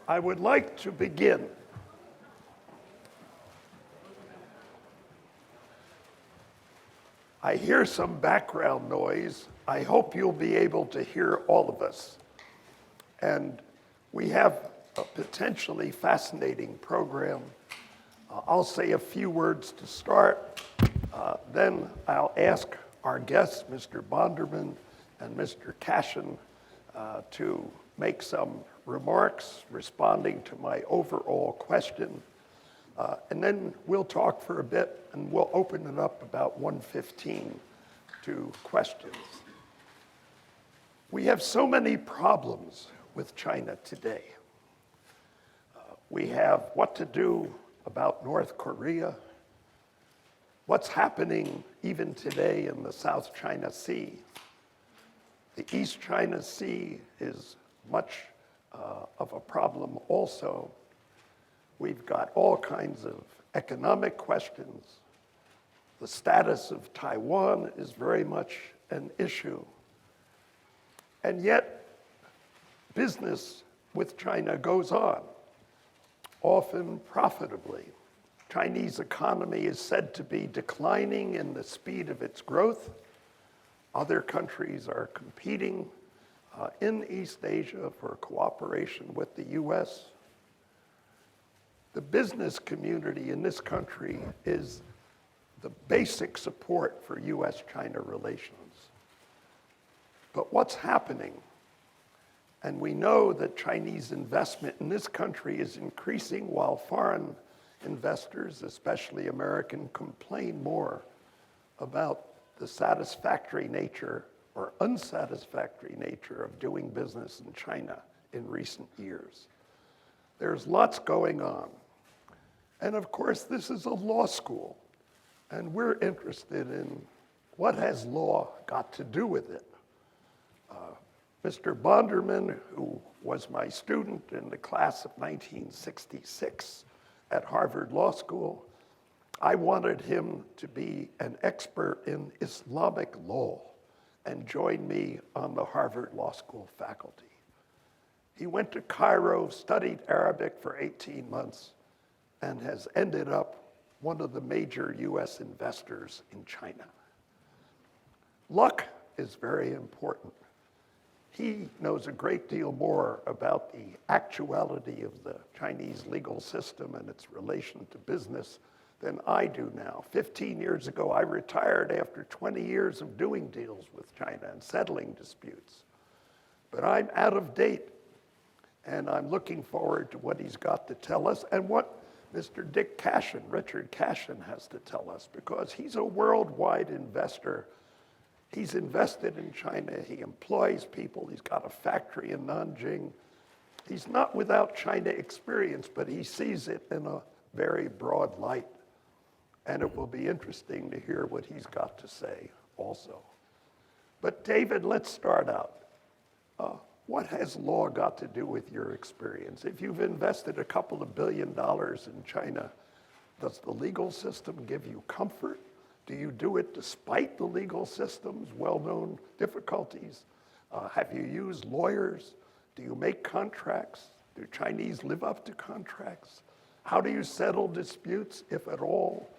I would like to begin I hear some background noise. I hope you'll be able to hear all of us. And we have a potentially fascinating program. I'll say a few words to start. Then I'll ask our guests, Mr. Bonderman and Mr. Cashin, to make some remarks responding to my overall question. And then we'll talk for a bit, and we'll open it up about 1:15 to questions. We have so many problems with China today. We have what to do about North Korea, what's happening even today in the South China Sea. The East China Sea is much of a problem also. We've got all kinds of economic questions. The status of Taiwan is very much an issue. And yet, business with China goes on, often profitably. Chinese economy is said to be declining in the speed of its growth. Other countries are competing in East Asia for cooperation with the US. The business community in this country is the basic support for US-China relations. But what's happening? And we know that Chinese investment in this country is increasing while foreign investors, especially American, complain more about the satisfactory nature or unsatisfactory nature of doing business in China in recent years. There's lots going on. And of course, this is a law school, and we're interested in what has law got to do with it. Mr. Bonderman, who was my student in the class of 1966 at Harvard Law School, I wanted him to be an expert in Islamic law and join me on the Harvard Law School faculty. He went to Cairo, studied Arabic for 18 months, and has ended up one of the major US investors in China. Luck is very important. He knows a great deal more about the actuality of the Chinese legal system and its relation to business than I do now. 15 years ago, I retired after 20 years of doing deals with China and settling disputes. But I'm out of date, and I'm looking forward to what he's got to tell us and what Mr. Dick Cashin, Richard Cashin, has to tell us, because he's a worldwide investor. He's invested in China. He employs people. He's got a factory in Nanjing. He's not without China experience, but he sees it in a very broad light. And it will be interesting to hear what he's got to say also. But David, let's start out. What has law got to do with your experience? If you've invested a couple of $1 billion in China, does the legal system give you comfort? Do you do it despite the legal system's well-known difficulties? Have you used lawyers? Do you make contracts? Do Chinese live up to contracts? How do you settle disputes, if at all?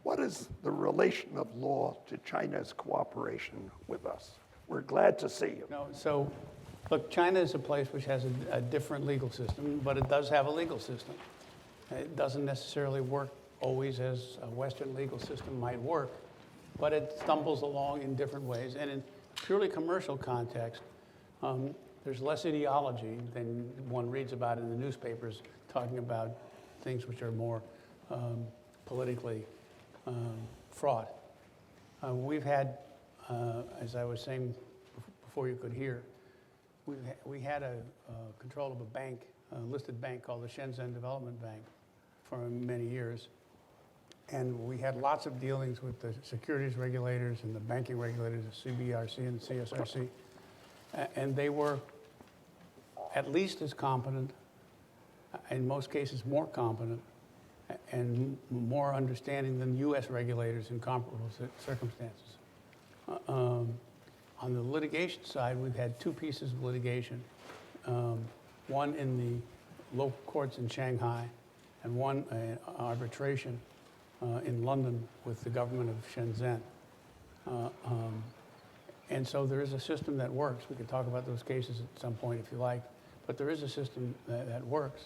What is the relation of law to China's cooperation with us? We're glad to see you. No, so, look, China is a place which has a different legal system, but it does have a legal system. It doesn't necessarily work always as a Western legal system might work, but it stumbles along in different ways. And in purely commercial context, there's less ideology than one reads about in the newspapers, talking about things which are more politically fraught. We've had, as I was saying before you could hear, we had a control of a bank, a listed bank called the Shenzhen Development Bank for many years. And we had lots of dealings with the securities regulators and the banking regulators, the CBRC and the CSRC. And they were at least as competent, in most cases more competent, and more understanding than US regulators in comparable circumstances. On the litigation side, we've had two pieces of litigation. One in the local courts in Shanghai and won an arbitration in London with the government of Shenzhen. And so there is a system that works. We can talk about those cases at some point if you like, but there is a system that works.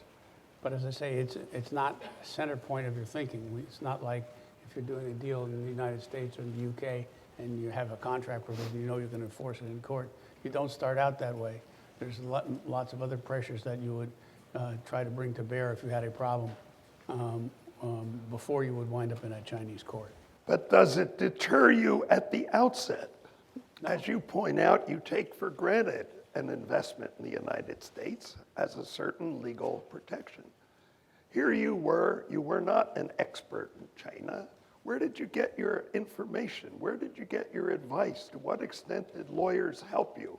But as I say, it's not a center point of your thinking. It's not like if you're doing a deal in the United States or in the UK and you have a contract provision, you know you're going to enforce it in court. You don't start out that way. There's lots of other pressures that you would try to bring to bear if you had a problem before you would wind up in a Chinese court. But does it deter you at the outset? No. As you point out, you take for granted an investment in the United States as a certain legal protection. Here you were not an expert in China. Where did you get your information? Where did you get your advice? To what extent did lawyers help you?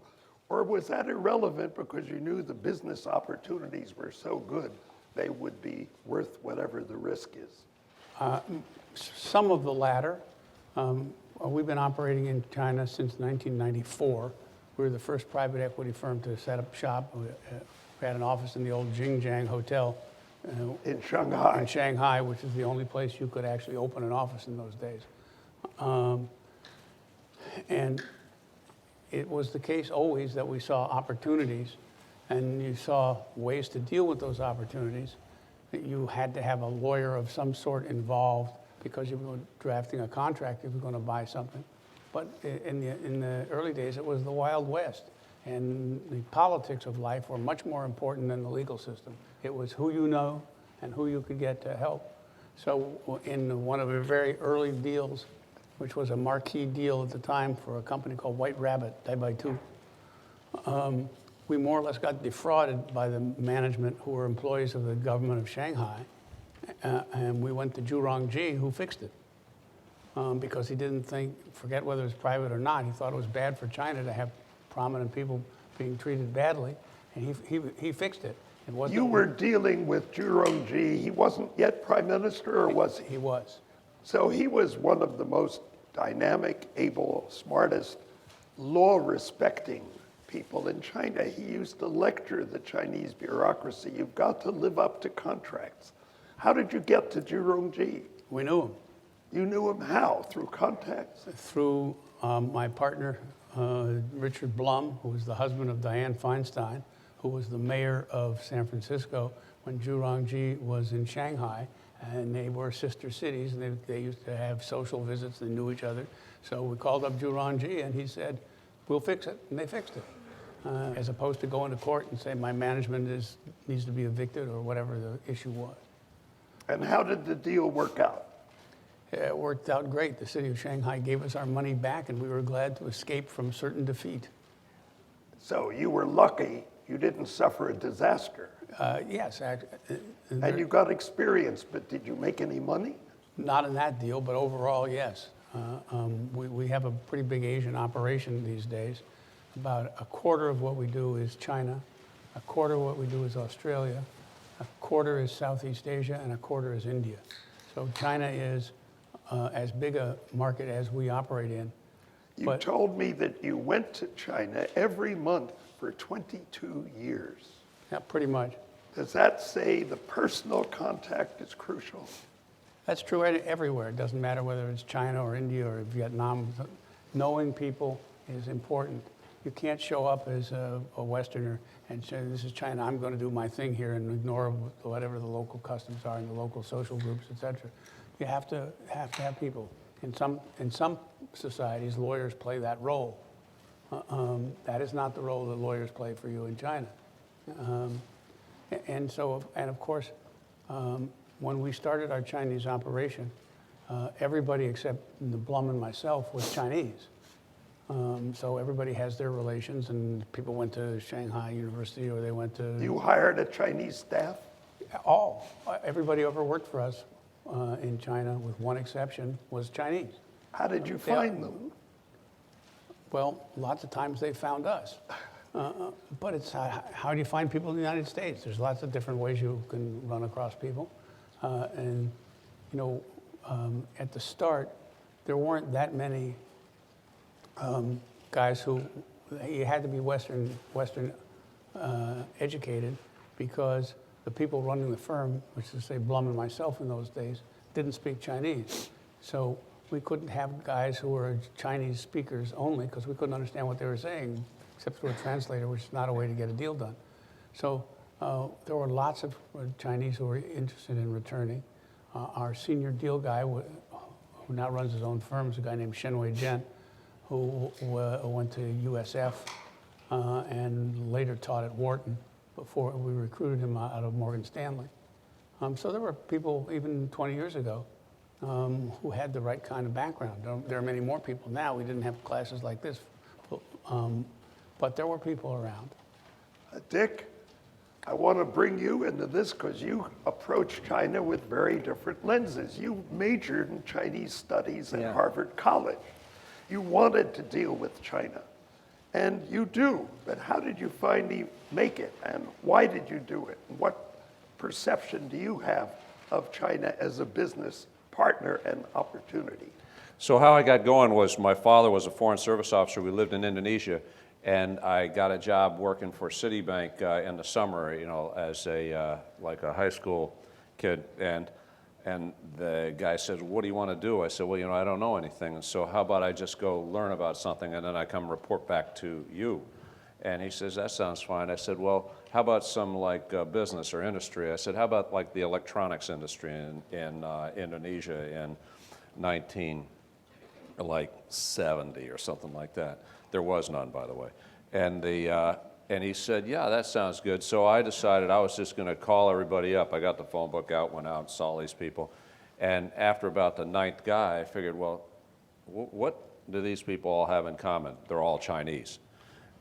Or was that irrelevant because you knew the business opportunities were so good they would be worth whatever the risk is? Some of the latter. We've been operating in China since 1994. We were the first private equity firm to set up shop. We had an office in the old Jingjiang Hotel in Shanghai. In Shanghai, which is the only place you could actually open an office in those days. And it was the case always that we saw opportunities, and you saw ways to deal with those opportunities. That you had to have a lawyer of some sort involved because you were drafting a contract if you were going to buy something. But in the early days, it was the Wild West. And the politics of life were much more important than the legal system. It was who you know and who you could get to help. So in one of the very early deals, which was a marquee deal at the time for a company called White Rabbit, Daibaitu, we more or less got defrauded by the management who were employees of the government of Shanghai. And we went to Zhu Rongji, who fixed it. Because he didn't forget whether it was private or not, he thought it was bad for China to have prominent people being treated badly, and he fixed it. You were dealing with Zhu Rongji. He wasn't yet prime minister, or was he? He was. So he was one of the most dynamic, able, smartest, law-respecting people in China. He used to lecture the Chinese bureaucracy. You've got to live up to contracts. How did you get to Zhu Rongji? We knew him. You knew him how? Through contacts? Through my partner, Richard Blum, who was the husband of Dianne Feinstein, who was the mayor of San Francisco when Zhu Rongji was in Shanghai. And they were sister cities, and they used to have social visits. They knew each other. So we called up Zhu Rongji, and he said, we'll fix it. And they fixed it. As opposed to going to court and say, my management needs to be evicted or whatever the issue was. And how did the deal work out? It worked out great. The city of Shanghai gave us our money back, and we were glad to escape from certain defeat. So you were lucky you didn't suffer a disaster. Yes. And you got experience, but did you make any money? Not in that deal, but overall, yes. We have a pretty big Asian operation these days. About a quarter of what we do is China, a quarter of what we do is Australia, a quarter is Southeast Asia, and a quarter is India. So China is as big a market as we operate in. You told me that you went to China every month for 22 years. Yeah, pretty much. Does that say the personal contact is crucial? That's true everywhere. It doesn't matter whether it's China or India or Vietnam. Knowing people is important. You can't show up as a Westerner and say, this is China, I'm going to do my thing here and ignore whatever the local customs are and the local social groups, et cetera. You have to have people. In some societies, lawyers play that role. That is not the role that lawyers play for you in China. And of course, when we started our Chinese operation, everybody except Blum and myself was Chinese. So everybody has their relations, and people went to Shanghai University or they went to... You hired a Chinese staff? Everybody who ever worked for us in China, with one exception, was Chinese. How did you find them? Well, lots of times they found us. But it's how do you find people in the United States? There's lots of different ways you can run across people. And, you know, at the start, there weren't that many guys who, you had to be Western educated, because the people running the firm, which is say Blum and myself in those days, didn't speak Chinese. So we couldn't have guys who were Chinese speakers only because we couldn't understand what they were saying, except through a translator, which is not a way to get a deal done. So there were lots of Chinese who were interested in returning. Our senior deal guy, who now runs his own firm, is a guy named Shenwei Jian, who went to USF and later taught at Wharton before we recruited him out of Morgan Stanley. So there were people, even 20 years ago, who had the right kind of background. There are many more people now. We didn't have classes like this, but there were people around. Dick, I want to bring you into this because you approach China with very different lenses. You majored in Chinese studies at Harvard College. You wanted to deal with China, and you do, but how did you finally make it, and why did you do it? And what perception do you have of China as a business partner and opportunity? So how I got going was my father was a Foreign Service officer. We lived in Indonesia, and I got a job working for Citibank in the summer, you know, as a like a high school kid. And the guy said, "What do you want to do?" I said, "Well, you know, I don't know anything. And so how about I just go learn about something and then I come report back to you?" And he says, "That sounds fine." I said, "Well, how about some like business or industry?" I said, "How about like the electronics industry in Indonesia in 1970 or something like that?" There was none, by the way. And he said, "Yeah, that sounds good." So I decided I was just going to call everybody up. I got the phone book out, went out and saw these people. And after about the ninth guy, I figured, well, what do these people all have in common? They're all Chinese.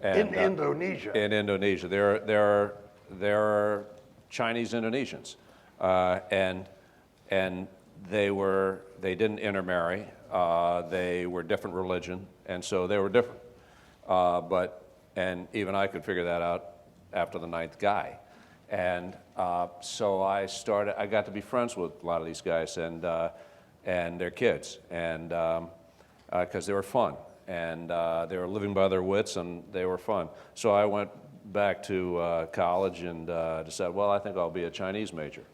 And, In Indonesia? In Indonesia. There are Chinese Indonesians. And they didn't intermarry. They were different religion, and so they were different. And even I could figure that out after the ninth guy. And so I got to be friends with a lot of these guys and their kids, and because they were fun. And they were living by their wits, and they were fun. So I went back to college and decided, well, I think I'll be a Chinese major.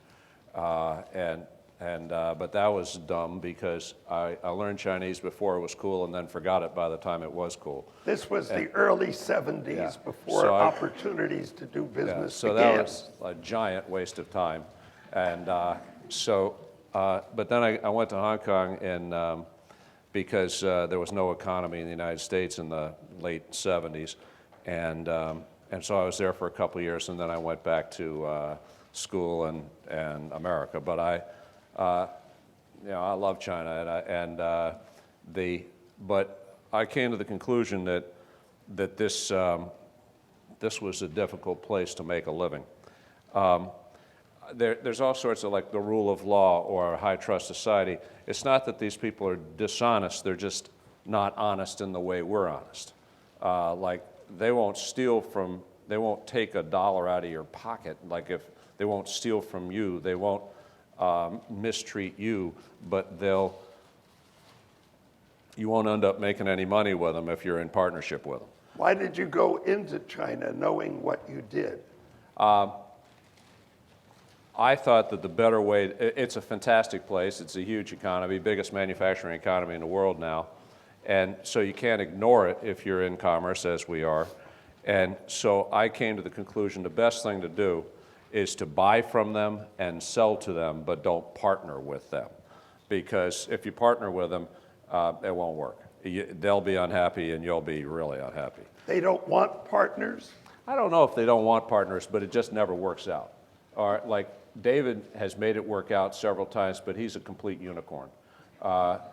But that was dumb because I learned Chinese before it was cool and then forgot it by the time it was cool. This was the early 70s before opportunities to do business so began. that was a giant waste of time. And but then I went to Hong Kong and because there was no economy in the United States in the late 70s. And so I was there for a couple of years, and then I went back to school and America. But I love China, but I came to the conclusion that this was a difficult place to make a living. There's all sorts of like the rule of law or a high trust society. It's not that these people are dishonest; they're just not honest in the way we're honest. Like they won't take $1 out of your pocket. Like if they won't steal from you, they won't mistreat you, but you won't end up making any money with them if you're in partnership with them. Why did you go into China knowing what you did? I thought that the better way, it's a fantastic place, it's a huge economy, biggest manufacturing economy in the world now, and so you can't ignore it if you're in commerce, as we are. And so I came to the conclusion the best thing to do is to buy from them and sell to them, but don't partner with them. Because if you partner with them, it won't work. They'll be unhappy and you'll be really unhappy. They don't want partners? I don't know if they don't want partners, but it just never works out. Or like David has made it work out several times, but he's a complete unicorn. I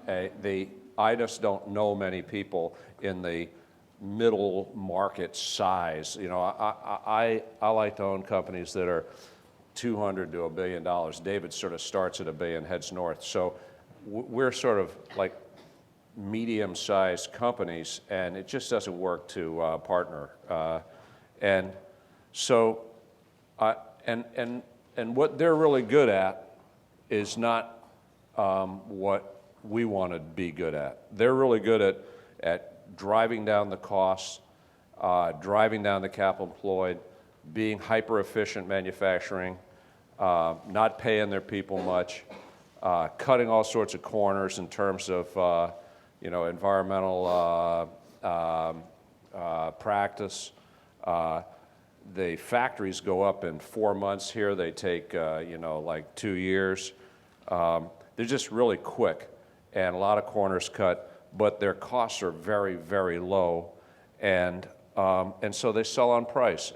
just don't know many people in the middle market size. You know, I like to own companies that are $200 to $1 billion. David sort of starts at $1 billion, heads north. So we're sort of like medium-sized companies, and it just doesn't work to partner. And so, and what they're really good at is not what we want to be good at. They're really good at driving down the costs, driving down the capital employed, being hyper-efficient manufacturing, not paying their people much, cutting all sorts of corners in terms of environmental practice. The factories go up in 4 months here. They take, like 2 years. They're just really quick and a lot of corners cut, but their costs are very, very low. And so they sell on price.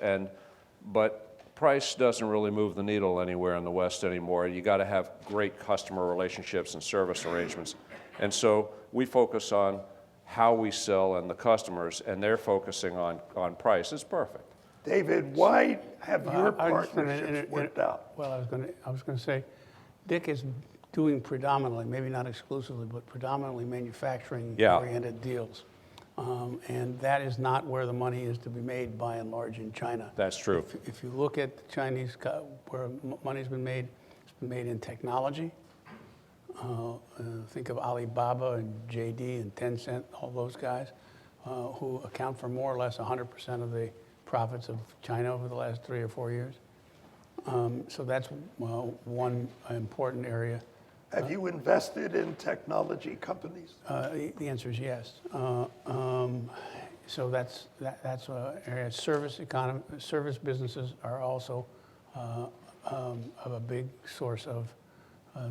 But price doesn't really move the needle anywhere in the West anymore. You got to have great customer relationships and service arrangements. And so we focus on how we sell and the customers, and they're focusing on price. It's perfect. David, why have your I was gonna partnerships worked out? Well, I was going to say, Dick is doing predominantly, maybe not exclusively, but predominantly manufacturing-oriented deals. And that is not where the money is to be made, by and large, in China. That's true. If you look at the Chinese, where money's been made, it's been made in technology. Think of Alibaba and JD and Tencent, all those guys, who account for more or less 100% of the profits of China over the last 3 or 4 years. So that's one important area. Have you invested in technology companies? The answer is yes. So that's an area. Service businesses are also a big source of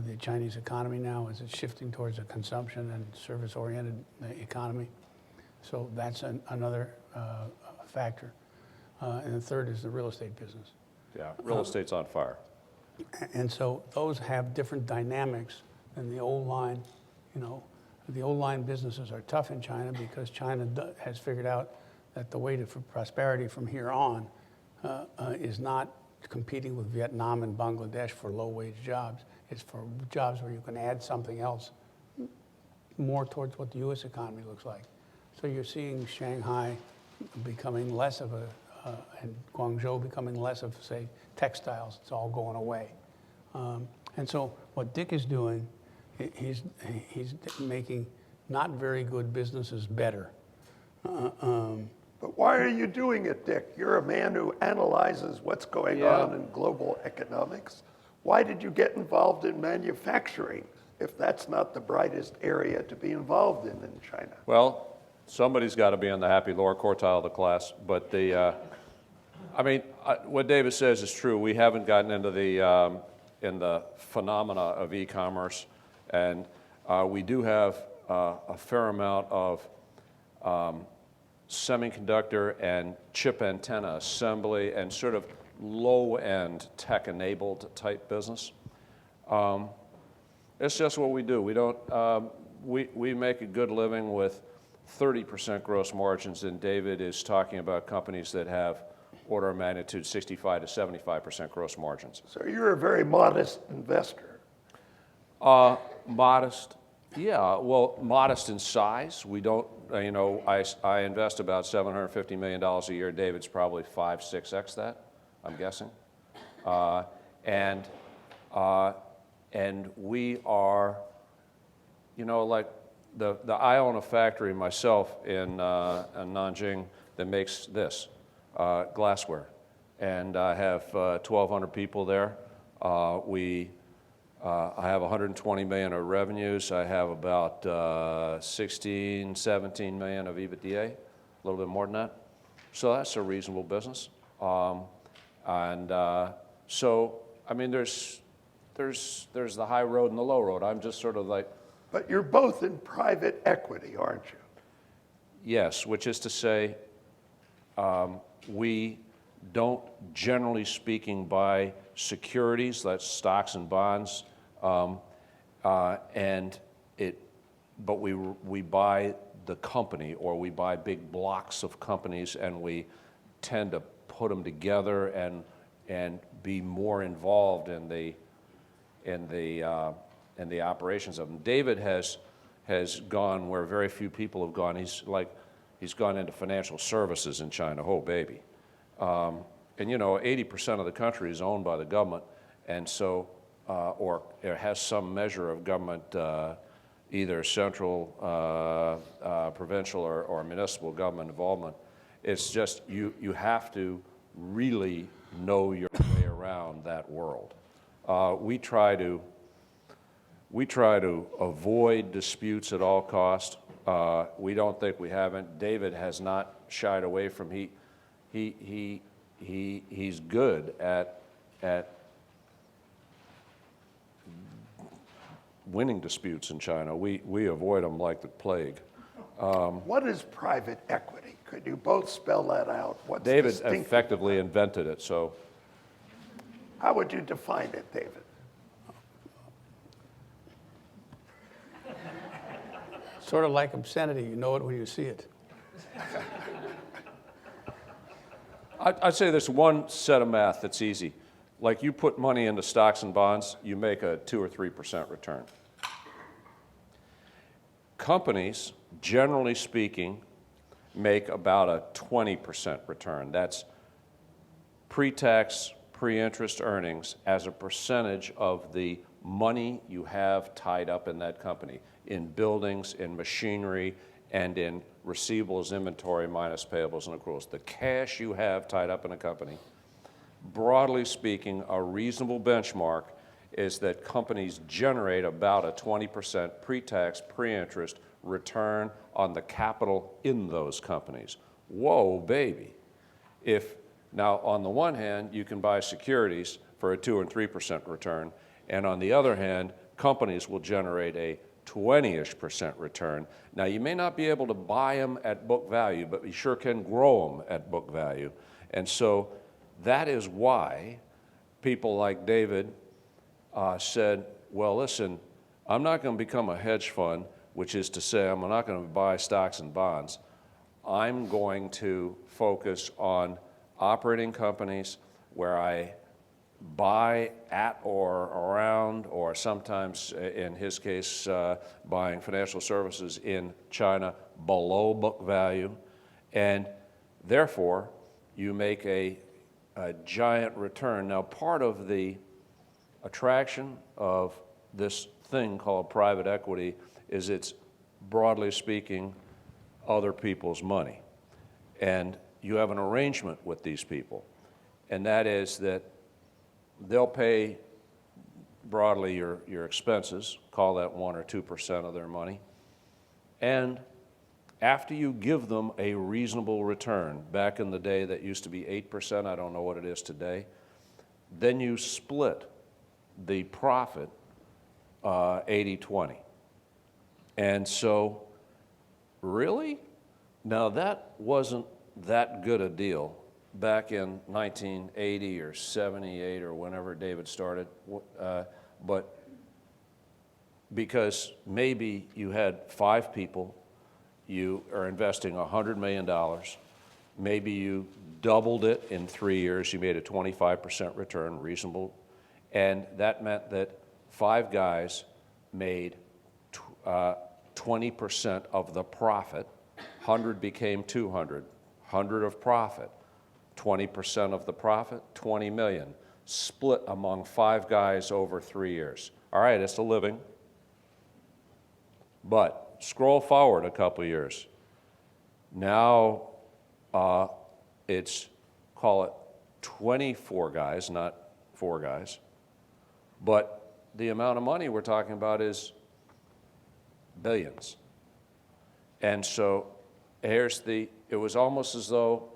the Chinese economy now, as it's shifting towards a consumption and service-oriented economy. So that's another factor. And the third is the real estate business. Yeah, real estate's on fire. And so those have different dynamics than the old line. The old line businesses are tough in China because China has figured out that the way for prosperity from here on is not competing with Vietnam and Bangladesh for low-wage jobs. It's for jobs where you can add something else more towards what the U.S. economy looks like. So you're seeing Shanghai becoming less of and Guangzhou becoming less of, say, textiles. It's all going away. And so what Dick is doing, he's making not very good businesses better. But why are you doing it, Dick? You're a man who analyzes what's going on in global economics. Why did you get involved in manufacturing if that's not the brightest area to be involved in China? Well, somebody's got to be in the happy lower quartile of the class. But what David says is true. We haven't gotten into the phenomena of e-commerce, and we do have a fair amount of semiconductor and chip antenna assembly and sort of low-end tech-enabled type business. It's just what we do. We don't. We make a good living with 30% gross margins, and David is talking about companies that have order of magnitude 65 to 75% gross margins. So you're a very modest investor. Modest, yeah. Well, modest in size. We don't. I invest about $750 million a year. David's probably 5, 6x that, I'm guessing. And we are, like I own a factory myself in Nanjing that makes this glassware, and I have 1,200 people there. I have 120 million of revenues. I have about 16, 17 million of EBITDA, a little bit more than that. So that's a reasonable business. So I mean, there's the high road and the low road. I'm just sort of like. But you're both in private equity, aren't you? Yes, which is to say, we don't, generally speaking, buy securities, that's stocks and bonds, but we buy the company, or we buy big blocks of companies, and we tend to put them together and be more involved in the operations of them. David has gone where very few people have gone. He's gone into financial services in China. Oh, baby. And 80% of the country is owned by the government, and so, or it has some measure of government, either central, provincial, or municipal government involvement. It's just you have to really know your way around that world. We try to avoid disputes at all costs. We don't think we haven't. David has not shied away from he's good at winning disputes in China. We avoid them like the plague. What is private equity? Could you both spell that out? What's David distinct? effectively invented it, so How would you define it, David? Sort of like obscenity, you know it when you see it. I'd say there's one set of math that's easy. Like you put money into stocks and bonds, you make a 2 or 3% return. Companies, generally speaking, make about a 20% return. That's pre-tax, pre-interest earnings as a percentage of the money you have tied up in that company, in buildings, in machinery, and in receivables, inventory, minus payables and accruals. The cash you have tied up in a company, broadly speaking, a reasonable benchmark is that companies generate about a 20% pre-tax, pre-interest return on the capital in those companies. Whoa, baby. Now, on the one hand, you can buy securities for a 2 and 3% return, and on the other hand, companies will generate a 20-ish% return. Now, you may not be able to buy them at book value, but you sure can grow them at book value. And so that is why people like David said, well, listen, I'm not going to become a hedge fund, which is to say I'm not going to buy stocks and bonds. I'm going to focus on operating companies where I buy at or around, or sometimes, in his case, buying financial services in China below book value. And therefore, you make a giant return. Now, part of the attraction of this thing called private equity is it's, broadly speaking, other people's money. And you have an arrangement with these people, and that is that they'll pay broadly your expenses, call that 1 or 2% of their money, and after you give them a reasonable return, back in the day that used to be 8%, I don't know what it is today, then you split the profit 80-20. And so, really? Now that wasn't that good a deal back in 1980 or 78 or whenever David started, but because maybe you had 5 people, you are investing $100 million, maybe you doubled it in 3 years, you made a 25% return, reasonable, and that meant that 5 guys made 20% of the profit, 100 became 200, 100 of profit, 20% of the profit, 20 million, split among 5 guys over 3 years. All right, it's a living. But scroll forward a couple years. Now it's, call it 24 guys, not 4 guys. But the amount of money we're talking about is billions. And so it was almost as though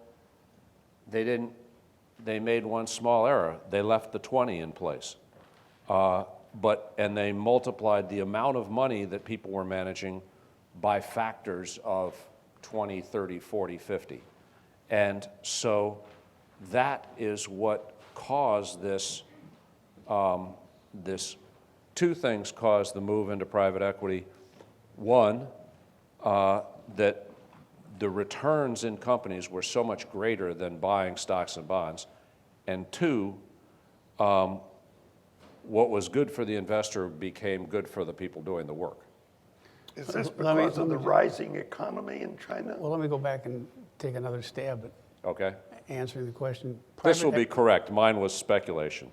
they made one small error. They left the 20 in place. And they multiplied the amount of money that people were managing by factors of 20, 30, 40, 50. And so that is what caused this, 2 things caused the move into private equity. One, that the returns in companies were so much greater than buying stocks and bonds. And 2, what was good for the investor became good for the people doing the work. Is this Let me- because of let the me- rising economy in China? Well, let me go back and take another stab at Okay? answering the question. This will Private be correct. Mine was speculation.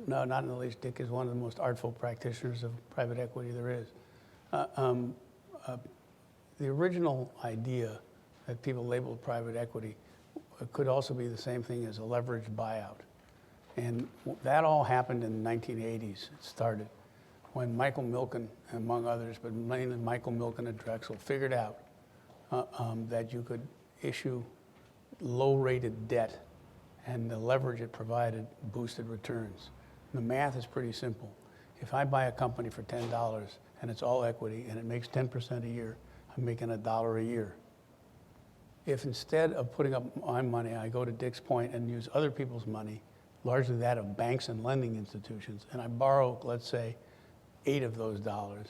No, not in the least. Dick is one of the most artful practitioners of private equity there is. The original idea that people labeled private equity could also be the same thing as a leveraged buyout. And that all happened in the 1980s. It started when Michael Milken, among others, but mainly Michael Milken at Drexel, figured out that you could issue low-rated debt, and the leverage it provided boosted returns. The math is pretty simple. If I buy a company for $10 and it's all equity and it makes 10% a year, I'm making $1 a year. If instead of putting up my money, I go to Dick's Point and use other people's money, largely that of banks and lending institutions, and I borrow, let's say, 8 of those dollars,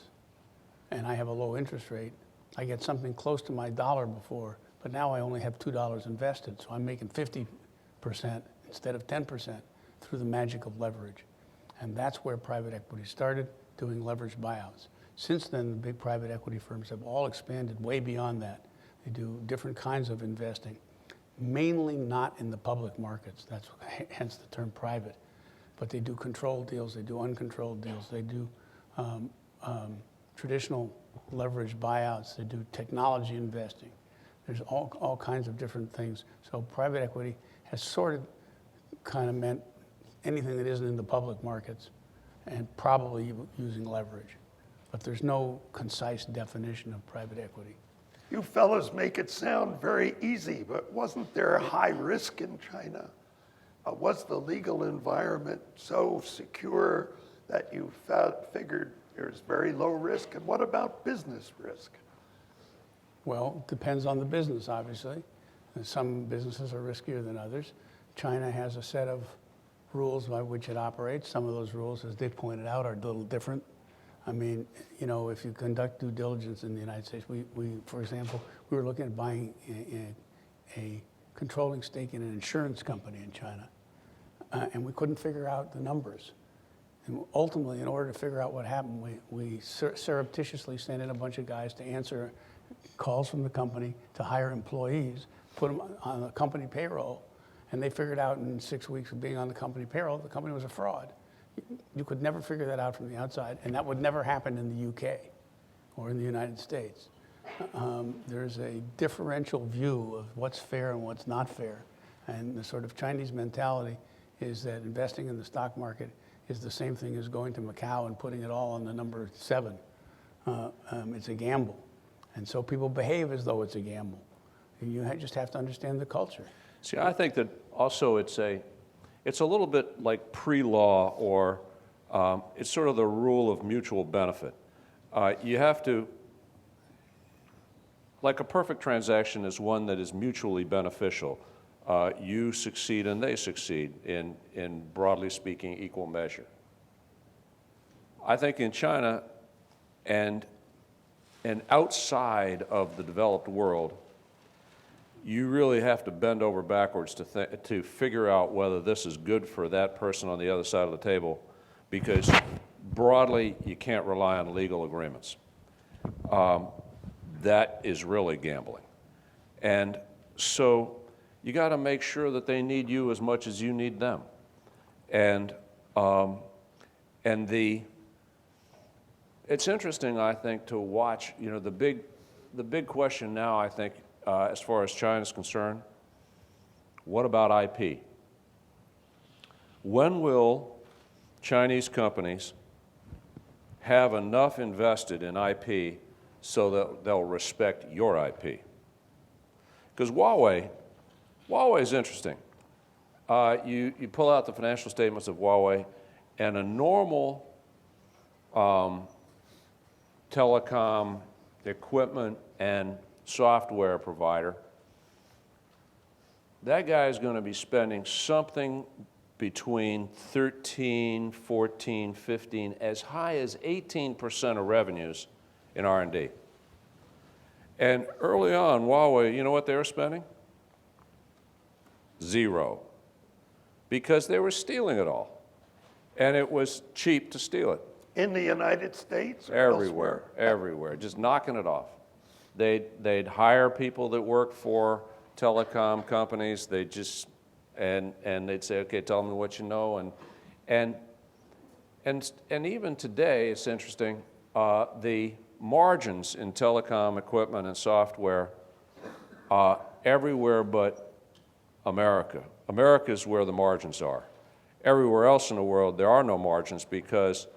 and I have a low interest rate, I get something close to my dollar before, but now I only have $2 invested, so I'm making 50% instead of 10% through the magic of leverage. And that's where private equity started, doing leveraged buyouts. Since then, the big private equity firms have all expanded way beyond that. They do different kinds of investing, mainly not in the public markets. That's hence the term private. But they do controlled deals, they do uncontrolled deals, they do traditional leveraged buyouts, they do technology investing. There's all kinds of different things. So private equity has sort of kind of meant anything that isn't in the public markets and probably using leverage. But there's no concise definition of private equity. You fellows make it sound very easy, but wasn't there high risk in China? Was the legal environment so secure that you figured there's very low risk? And what about business risk? Well, it depends on the business, obviously. And some businesses are riskier than others. China has a set of rules by which it operates. Some of those rules, as Dick pointed out, are a little different. I mean, you know, if you conduct due diligence in the United States, for example, we were looking at buying a controlling stake in an insurance company in China, and we couldn't figure out the numbers. And ultimately, in order to figure out what happened, we surreptitiously sent in a bunch of guys to answer calls from the company to hire employees, put them on the company payroll, and they figured out in 6 weeks of being on the company payroll, the company was a fraud. You could never figure that out from the outside, and that would never happen in the UK or in the United States. There's a differential view of what's fair and what's not fair, and the sort of Chinese mentality is that investing in the stock market is the same thing as going to Macau and putting it all on the number 7. It's a gamble, and so people behave as though it's a gamble. And you just have to understand the culture. See, I think that also it's a little bit like pre-law, or it's sort of the rule of mutual benefit. You have to, like a perfect transaction is one that is mutually beneficial. You succeed and they succeed in broadly speaking, equal measure. I think in China and outside of the developed world, you really have to bend over backwards to figure out whether this is good for that person on the other side of the table, because broadly, you can't rely on legal agreements. That is really gambling. And so you got to make sure that they need you as much as you need them. And it's interesting, I think, to watch, you know, the big question now, I think, as far as China is concerned, what about IP? When will Chinese companies have enough invested in IP so that they'll respect your IP? Because Huawei is interesting. You pull out the financial statements of Huawei, and a normal telecom equipment and software provider, that guy is going to be spending something between 13, 14, 15, as high as 18% of revenues in R&D. And early on, Huawei, you know what they were spending? 0. Because they were stealing it all. And it was cheap to steal it. In the United States? Or Everywhere, elsewhere? everywhere, just knocking it off. They'd hire people that work for telecom companies. They just and they'd say, okay, tell me what you know. And even today, it's interesting. The margins in telecom equipment and software, everywhere but America. America is where the margins are, Everywhere else in the world, there are no margins because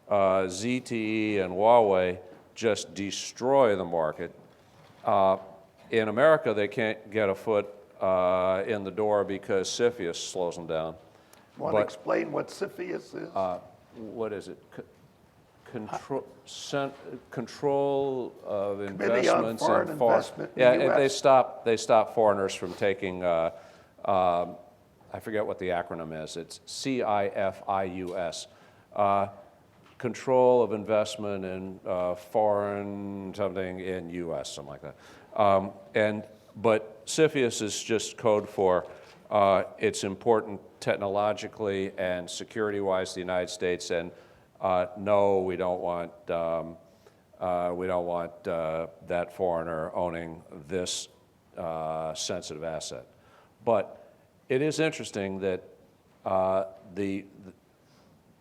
ZTE and Huawei just destroy the market. In America, they can't get a foot in the door because CFIUS slows them down. Want to But- explain what CFIUS is? What is it? Control of Committee on Investments Foreign and Investment in Yeah, the they US. stop foreigners from taking. I forget what the acronym is. It's CIFIUS. Control of investment in foreign something in U.S. something like that. But CFIUS is just code for it's important technologically and security-wise to the United States, and no, we don't want that foreigner owning this sensitive asset. But it is interesting that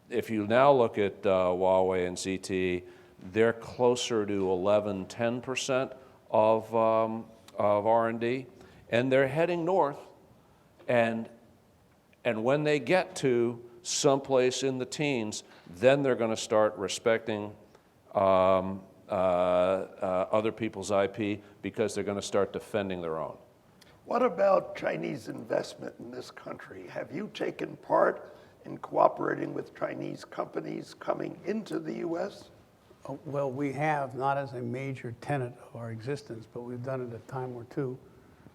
if you now look at Huawei and ZTE, they're closer to 10% of R&D, and they're heading north. And when they get to someplace in the teens, then they're going to start respecting other people's IP because they're going to start defending their own. What about Chinese investment in this country? Have you taken part in cooperating with Chinese companies coming into the U.S.? Well, we have, not as a major tenet of our existence, but we've done it a time or two.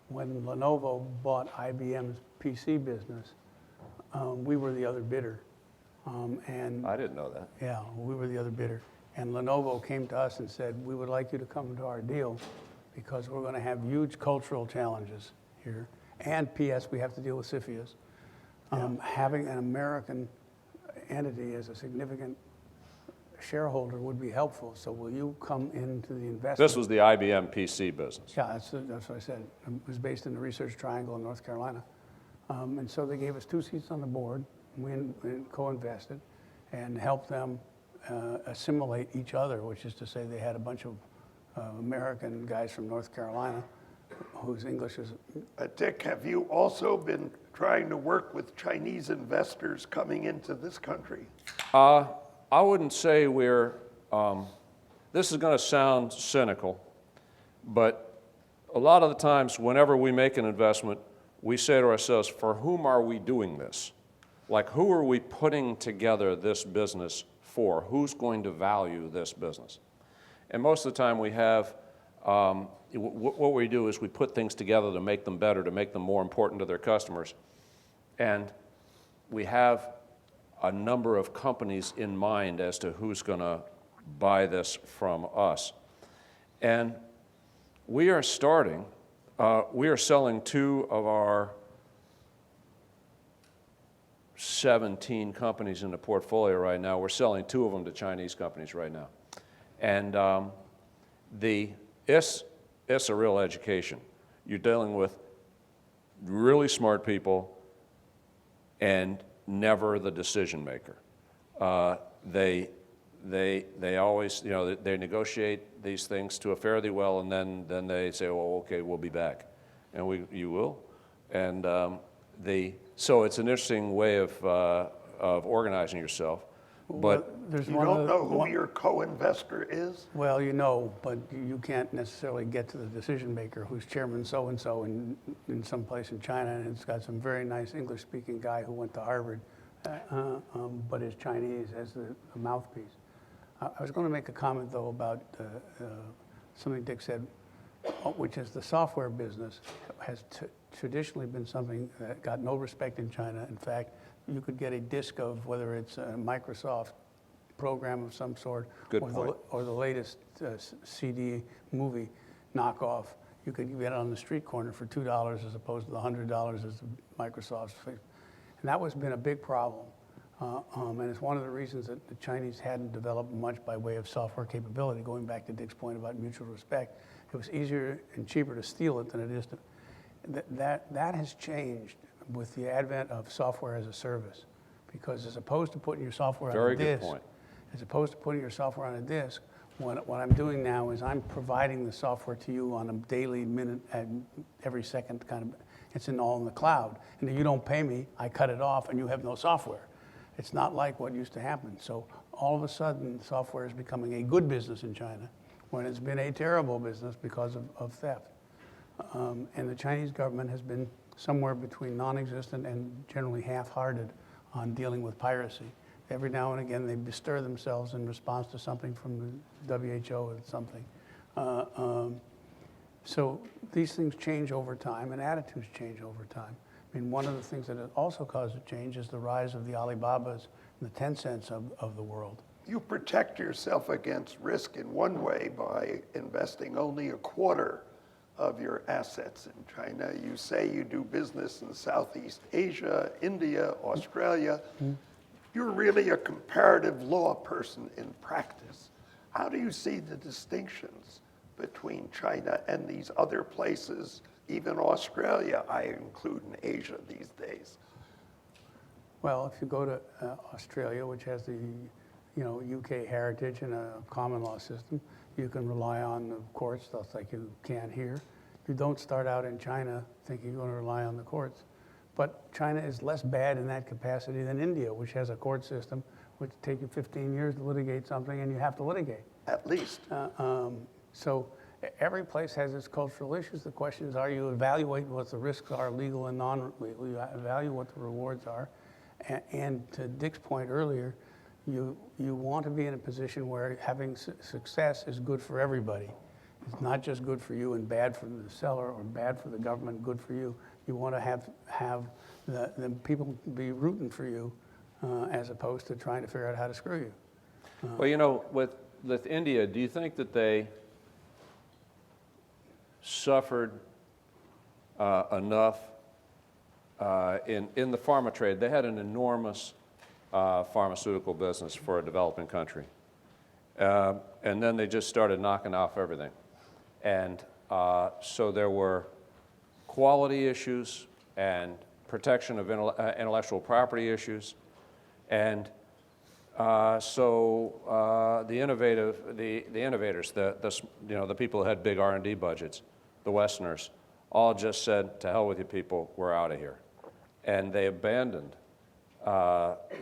When Lenovo bought IBM's PC business, we were the other bidder. And I didn't know that. yeah, we were the other bidder. And Lenovo came to us and said, we would like you to come to our deal because we're going to have huge cultural challenges here. And P.S., we have to deal with CFIUS. Having an American entity as a significant shareholder would be helpful. So will you come into the investment? This was the IBM PC business. Yeah, that's what I said. It was based in the Research Triangle in North Carolina. And so they gave us 2 seats on the board. We co-invested and helped them assimilate each other, which is to say they had a bunch of American guys from North Carolina whose English is... Dick, have you also been trying to work with Chinese investors coming into this country? I wouldn't say we're, this is going to sound cynical, but a lot of the times whenever we make an investment, we say to ourselves, for whom are we doing this? Like, who are we putting together this business for? Who's going to value this business? And most of the time we have, what we do is we put things together to make them better, to make them more important to their customers. And we have a number of companies in mind as to who's going to buy this from us. And we are selling 2 of our 17 companies in the portfolio right now. We're selling 2 of them to Chinese companies right now. And it's a real education. You're dealing with really smart people and never the decision maker. They always, they negotiate these things to a fairly well, and then they say, well, okay, we'll be back. And you will. And so it's an interesting way of organizing yourself. But there's You don't know who your co-investor is? Well, you know, but you can't necessarily get to the decision maker who's chairman so-and-so in some place in China, and it's got some very nice English-speaking guy who went to Harvard, but is Chinese as the mouthpiece. I was going to make a comment, though, about something Dick said, which is the software business has traditionally been something that got no respect in China. In fact, you could get a disk of whether it's a Microsoft program of some sort or the latest CD movie knockoff. You could get it on the street corner for $2 as opposed to the $100 as Microsoft's. And that has been a big problem. And it's one of the reasons that the Chinese hadn't developed much by way of software capability. Going back to Dick's point about mutual respect, it was easier and cheaper to steal it than it is to. That has changed with the advent of software as a service, because as opposed to putting your software on a disk, very good point. as opposed to putting your software on a disk, what I'm doing now is I'm providing the software to you on a daily, minute, and every second kind of. It's all in the cloud, and if you don't pay me, I cut it off, and you have no software. It's not like what used to happen. So all of a sudden, software is becoming a good business in China when it's been a terrible business because of theft. And the Chinese government has been somewhere between non-existent and generally half-hearted on dealing with piracy. Every now and again, they bestir themselves in response to something from the WHO or something. So these things change over time, and attitudes change over time. I mean, one of the things that has also caused a change is the rise of the Alibabas and the Tencents of the world. You protect yourself against risk in one way by investing only a quarter of your assets in China. You say you do business in Southeast Asia, India, Australia. You're really a comparative law person in practice. How do you see the distinctions between China and these other places, even Australia, I include in Asia these days? Well, if you go to Australia, which has the UK heritage and a common law system, you can rely on the courts, just like you can here. You don't start out in China thinking you're going to rely on the courts. But China is less bad in that capacity than India, which has a court system which take you 15 years to litigate something, and you have to litigate. At least. So every place has its cultural issues. The question is, are you evaluating what the risks are, legal and non-legal? You evaluate what the rewards are. And to Dick's point earlier, you want to be in a position where having success is good for everybody. It's not just good for you and bad for the seller or bad for the government, good for you. You want to have the people be rooting for you as opposed to trying to figure out how to screw you. Well, with India, do you think that they suffered enough in the pharma trade? They had an enormous pharmaceutical business for a developing country. And then they just started knocking off everything. And so there were quality issues and protection of intellectual property issues. And so the innovators, the people who had big R&D budgets, the Westerners, all just said, to hell with you people, we're out of here. And they abandoned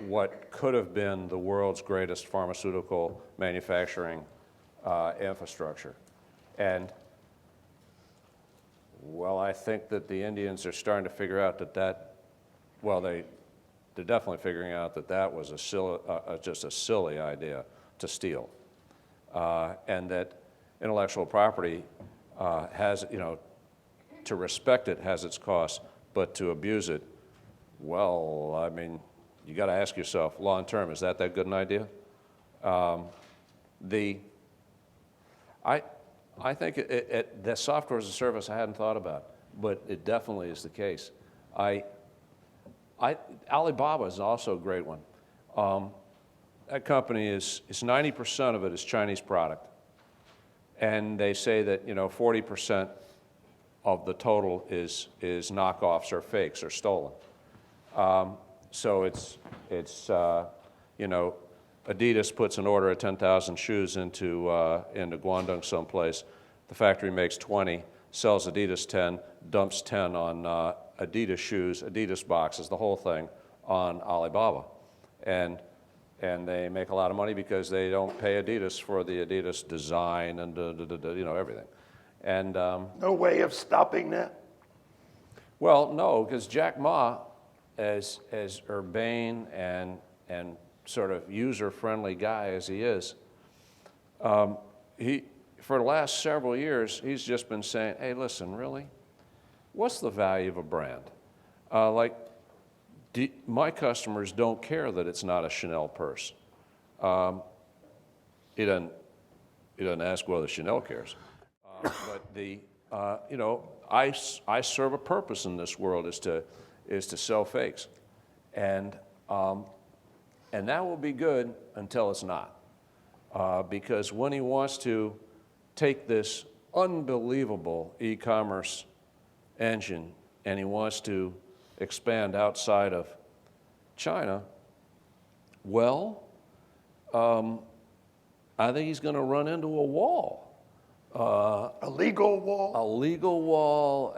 what could have been the world's greatest pharmaceutical manufacturing infrastructure. And, well, I think that the Indians are starting to figure out they're definitely figuring out that was just a silly idea to steal. And that intellectual property has, to respect it has its costs, but to abuse it, well, I mean, you got to ask yourself, long term, is that good an idea? I think that software as a service I hadn't thought about, but it definitely is the case. Alibaba is also a great one. That company is 90% of it is Chinese product, and they say that 40% of the total is knockoffs or fakes or stolen. So it's Adidas puts an order of 10,000 shoes into Guangdong someplace. The factory makes 20, sells Adidas 10, dumps 10 on Adidas shoes, Adidas boxes, the whole thing on Alibaba. And they make a lot of money because they don't pay Adidas for the Adidas design and everything. And No way of stopping that? well, no, because Jack Ma, as urbane and sort of user-friendly guy as he is, for the last several years, he's just been saying, hey, listen, really? What's the value of a brand? My customers don't care that it's not a Chanel purse. He doesn't ask whether Chanel cares. But I serve a purpose in this world is to sell fakes, and that will be good until it's not, because when he wants to take this unbelievable e-commerce engine and he wants to expand outside of China, well, I think he's going to run into a wall. A legal wall? A legal wall,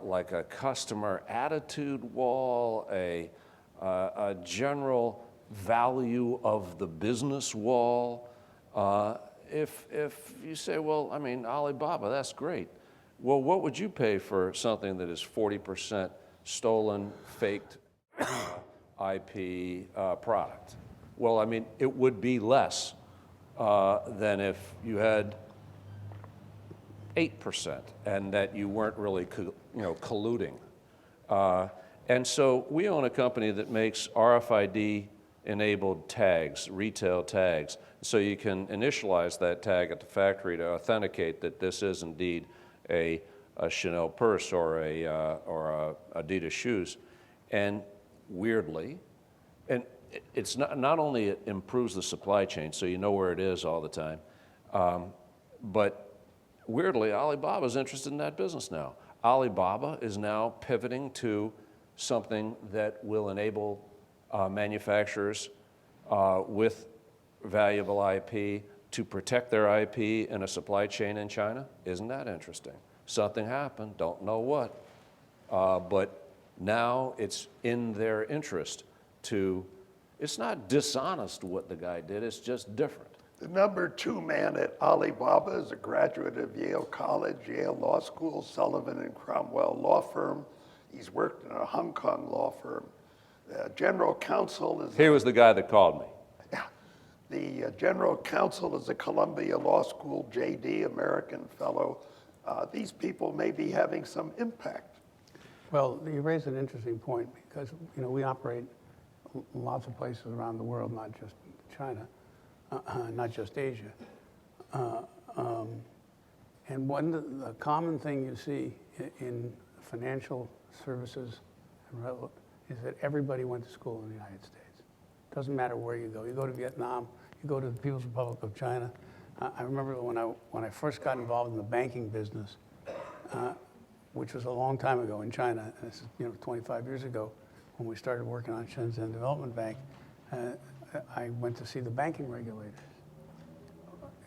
like a customer attitude wall, a general value of the business wall. If you say, well, I mean, Alibaba, that's great. Well, what would you pay for something that is 40% stolen, faked IP product? Well, I mean, it would be less than if you had 8% and that you weren't really colluding. And so we own a company that makes RFID-enabled tags, retail tags, so you can initialize that tag at the factory to authenticate that this is indeed a Chanel purse or a Adidas shoes. And weirdly, and it's not only it improves the supply chain, so you know where it is all the time, but weirdly, Alibaba's interested in that business now. Alibaba is now pivoting to something that will enable manufacturers with valuable IP to protect their IP in a supply chain in China. Isn't that interesting? Something happened, don't know what, but now it's in their interest to, it's not dishonest what the guy did, it's just different. The number 2 man at Alibaba is a graduate of Yale College, Yale Law School, Sullivan and Cromwell Law Firm. He's worked in a Hong Kong law firm. The general counsel is... He was the guy that called me. Yeah. The general counsel is a Columbia Law School JD American fellow. These people may be having some impact. Well, you raise an interesting point because, we operate lots of places around the world, not just China, not just Asia. And the common thing you see in financial services is that everybody went to school in the United States. Doesn't matter where you go. You go to Vietnam, you go to the People's Republic of China. I remember when I first got involved in the banking business, which was a long time ago in China, this is 25 years ago, when we started working on Shenzhen Development Bank, I went to see the banking regulators.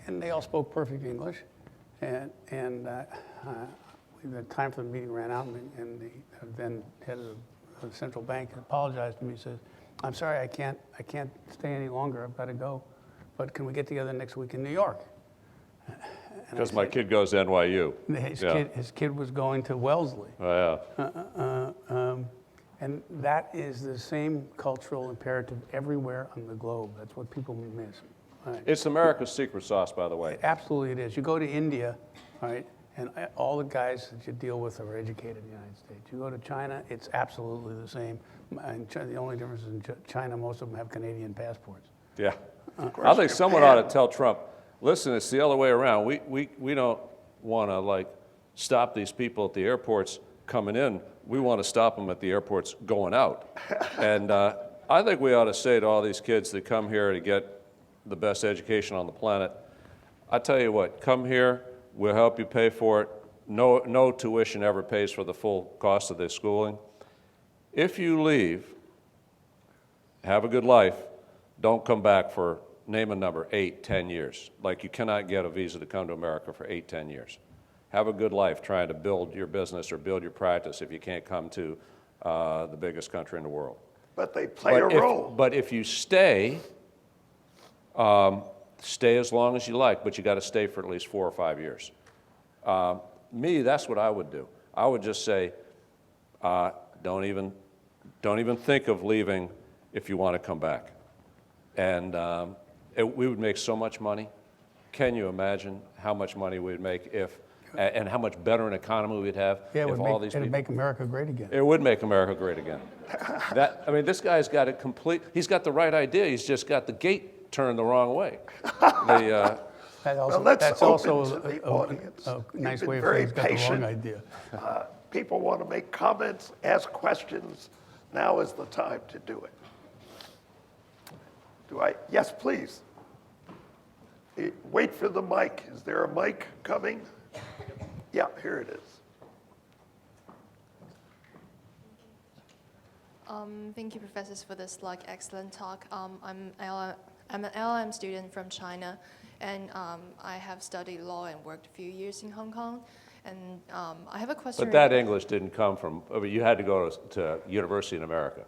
And they all spoke perfect English. And the time for the meeting ran out, and the then head of the central bank apologized to me. He says, "I'm sorry, I can't stay any longer. I've got to go. But can we get together next week in New York?" Because my kid goes to NYU. His kid was going to Wellesley. Oh, yeah. And that is the same cultural imperative everywhere on the globe. That's what people miss. Right. It's America's secret sauce, by the way. Absolutely it is. You go to India, right, and all the guys that you deal with are educated in the United States. You go to China, it's absolutely the same. And the only difference is in China, most of them have Canadian passports. Yeah. I think someone ought to tell Trump, listen, it's the other way around. We don't want to, stop these people at the airports coming in. We want to stop them at the airports going out. And I think we ought to say to all these kids that come here to get the best education on the planet, I tell you what, come here, we'll help you pay for it. No tuition ever pays for the full cost of their schooling. If you leave, have a good life, don't come back for, name a number, 8, 10 years. Like, you cannot get a visa to come to America for 8, 10 years. Have a good life trying to build your business or build your practice if you can't come to the biggest country in the world. But they play a role. But if you stay, stay as long as you like, but you got to stay for at least 4 or 5 years. Me, that's what I would do. I would just say, don't even think of leaving if you want to come back. And we would make so much money. Can you imagine how much money we'd make and how much better an economy we'd have if all these people... It'd make America great again. It would make America great again. This guy's got it complete. He's got the right idea. He's just got the gate turned the wrong way. That's also to the audience. a nice You've way been of very saying he's got the patient. wrong idea. People want to make comments, ask questions. Now is the time to do it. Yes, please. Wait for the mic. Is there a mic coming? Yeah, here it is. Thank you, professors, for this excellent talk. I'm an LLM student from China, and I have studied law and worked a few years in Hong Kong. And I have a question. But that English didn't come from, you had to go to university in America.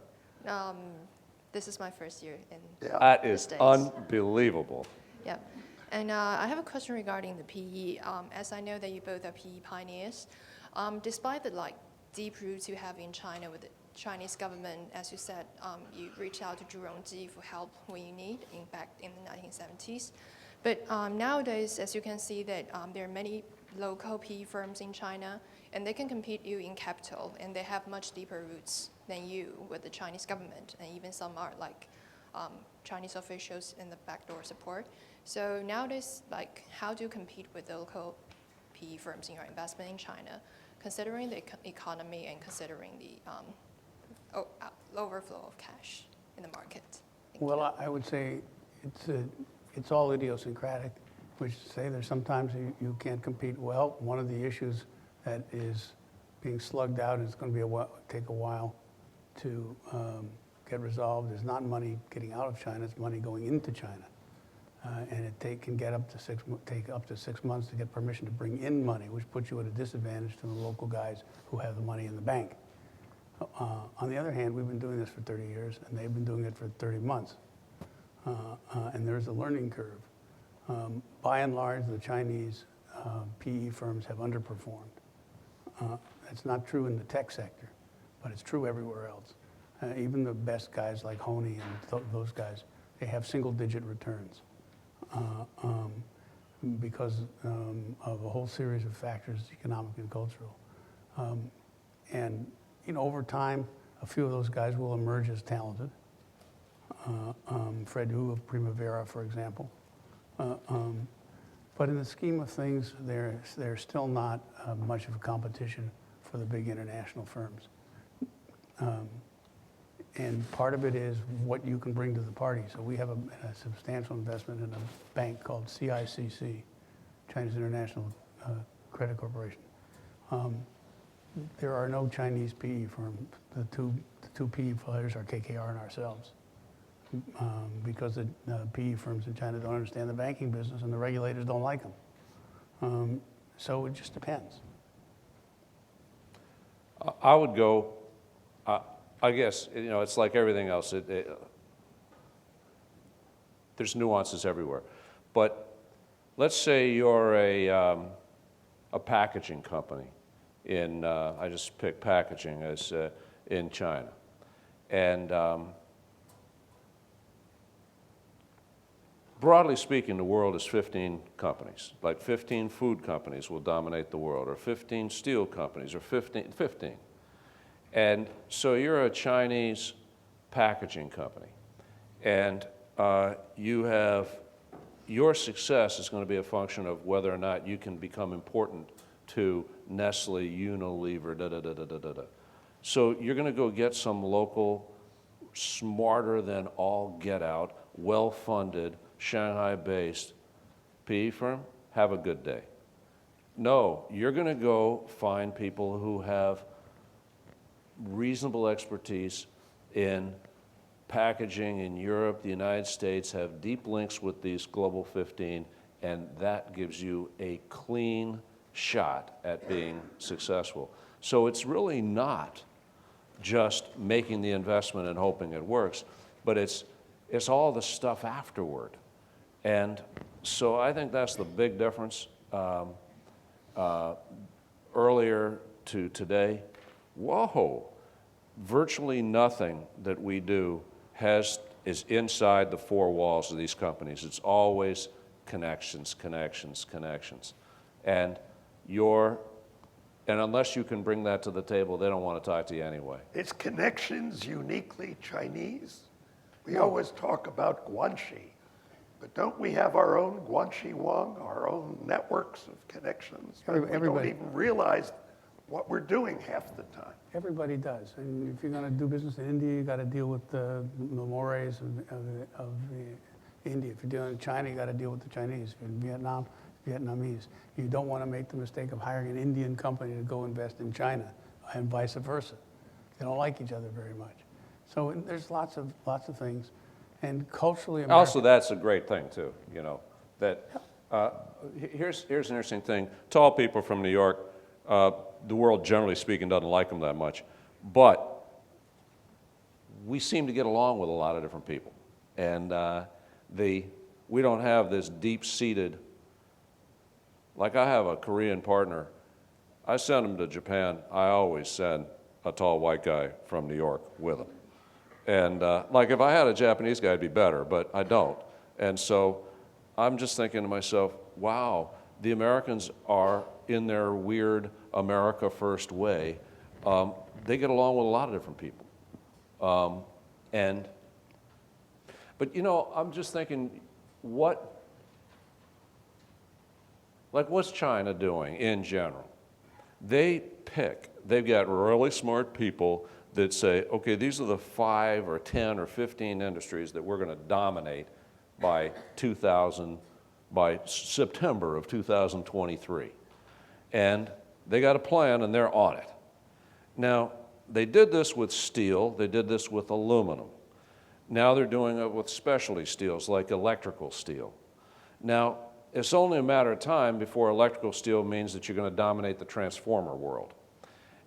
This is my first year in Yeah. That the is States. unbelievable. Yeah. And I have a question regarding the PE. As I know that you both are PE pioneers, despite the deep roots you have in China with the Chinese government, as you said, you reach out to Zhurongji for help when you need, back in the 1970s. But nowadays, as you can see, that there are many local PE firms in China, and they can compete you in capital, and they have much deeper roots than you with the Chinese government, and even some are Chinese officials in the backdoor support. So nowadays, how do you compete with the local PE firms in your investment in China, considering the economy and considering the overflow of cash in the market? Thank you. Well, I would say it's all idiosyncratic, which is to say there's sometimes you can't compete well. One of the issues that is being slugged out, and it's going to take a while to get resolved, is not money getting out of China, it's money going into China. And it can take up to 6 months to get permission to bring in money, which puts you at a disadvantage to the local guys who have the money in the bank. On the other hand, we've been doing this for 30 years, and they've been doing it for 30 months. And there's a learning curve. By and large, the Chinese PE firms have underperformed. That's not true in the tech sector, but it's true everywhere else. Even the best guys like Honey and those guys, they have single-digit returns because of a whole series of factors, economic and cultural. And over time, a few of those guys will emerge as talented. Fred Hu of Primavera, for example. But in the scheme of things, they're still not much of a competition for the big international firms. And part of it is what you can bring to the party. So we have a substantial investment in a bank called CICC, Chinese International Credit Corporation. There are no Chinese PE firms. The two PE players are KKR and ourselves. Because the PE firms in China don't understand the banking business and the regulators don't like them. So it just depends. I would go, I guess, it's like everything else. There's nuances everywhere. But let's say you're a packaging company I just picked packaging as in China. And broadly speaking, the world is 15 companies. Like 15 food companies will dominate the world, or 15 steel companies, or 15. And so you're a Chinese packaging company, and your success is going to be a function of whether or not you can become important to Nestle, Unilever, da-da-da-da-da-da. So you're going to go get some local, smarter than all get out, well-funded, Shanghai-based PE firm. Have a good day. No, you're going to go find people who have reasonable expertise in packaging in Europe, the United States, have deep links with these Global 15, and that gives you a clean shot at being successful. So it's really not just making the investment and hoping it works, but it's all the stuff afterward. And so I think that's the big difference earlier to today. Whoa, virtually nothing that we do is inside the four walls of these companies. It's always connections, connections, connections. And unless you can bring that to the table, they don't want to talk to you anyway. It's connections uniquely Chinese. We always talk about Guanxi, but don't we have our own Guanxi Wang, our own networks of connections? We don't even realize what we're doing half the time. Everybody does. And if you're going to do business in India, you got to deal with the mores of India. If you're dealing in China, you got to deal with the Chinese. If you're in Vietnam, Vietnamese. You don't want to make the mistake of hiring an Indian company to go invest in China, and vice versa. They don't like each other very much. So there's lots of things, and culturally. Also, that's a great thing too. Here's an interesting thing. Tall people from New York, the world generally speaking doesn't like them that much, but we seem to get along with a lot of different people. And we don't have this deep-seated, like I have a Korean partner. I send him to Japan. I always send a tall white guy from New York with him. And like if I had a Japanese guy, it'd be better, but I don't. And so I'm just thinking to myself, wow, the Americans are in their weird America first way. They get along with a lot of different people. But you know, I'm just thinking, what's China doing in general? They've got really smart people that say, okay, these are the 5 or 10 or 15 industries that we're going to dominate by September of 2023. And they got a plan and they're on it. Now, they did this with steel, they did this with aluminum. Now they're doing it with specialty steels like electrical steel. Now, it's only a matter of time before electrical steel means that you're going to dominate the transformer world.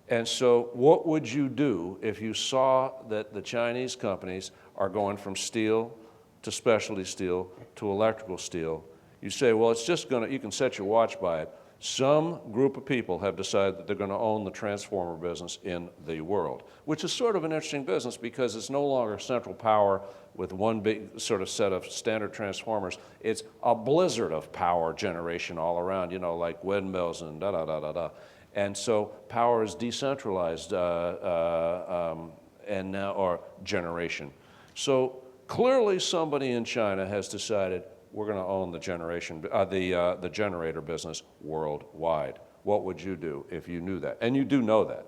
And so what would you do if you saw that the Chinese companies are going from steel to specialty steel to electrical steel? You say, well, it's just going to, you can set your watch by it. Some group of people have decided that they're going to own the transformer business in the world, which is sort of an interesting business because it's no longer central power with one big sort of set of standard transformers. It's a blizzard of power generation all around, you know, like windmills and da-da-da-da-da. And so power is decentralized and now, or generation. So clearly somebody in China has decided we're going to own the the generator business worldwide. What would you do if you knew that? And you do know that.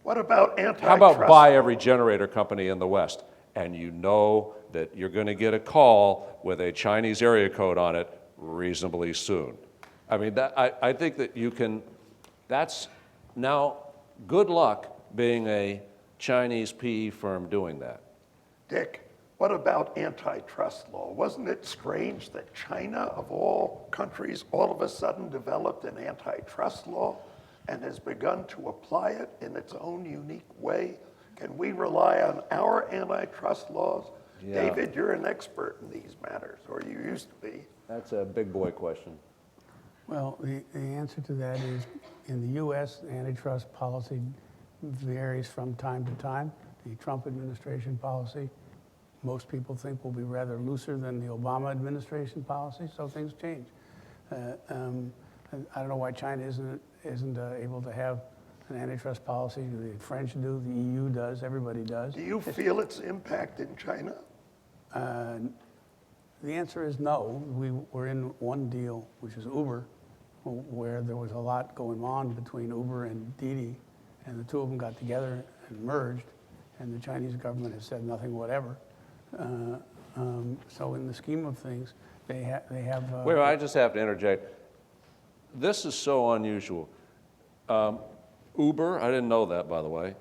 What about antitrust? How about buy every generator company in the West, and you know that you're going to get a call with a Chinese area code on it reasonably soon? I mean, I think that you can. That's now good luck being a Chinese PE firm doing that. Dick, what about antitrust law? Wasn't it strange that China, of all countries, all of a sudden developed an antitrust law and has begun to apply it in its own unique way? Can we rely on our antitrust laws? Yeah. David, you're an expert in these matters, or you used to be. That's a big boy question. Well, the answer to that is, in the U.S., antitrust policy varies from time to time. The Trump administration policy, most people think, will be rather looser than the Obama administration policy, so things change. I don't know why China isn't able to have an antitrust policy. The French do, the EU does, everybody does. Do you feel its impact in China? The answer is no. We were in one deal, which is Uber, where there was a lot going on between Uber and Didi, and the two of them got together and merged, and the Chinese government has said nothing whatever. So in the scheme of things, they have... Wait, I just have to interject. This is so unusual. Uber, I didn't know that, by the way,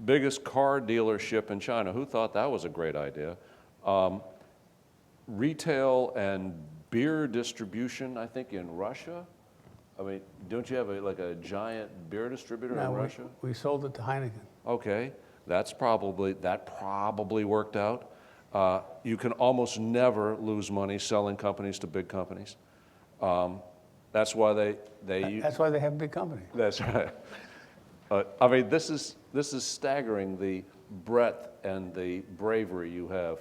biggest car dealership in China. Who thought that was a great idea? Retail and beer distribution, I think, in Russia. I mean, don't you have a giant beer distributor in Russia? We sold it to Heineken. Okay, that probably worked out. You can almost never lose money selling companies to big companies. That's why That's why they have big companies. That's right. I mean, this is staggering, the breadth and the bravery you have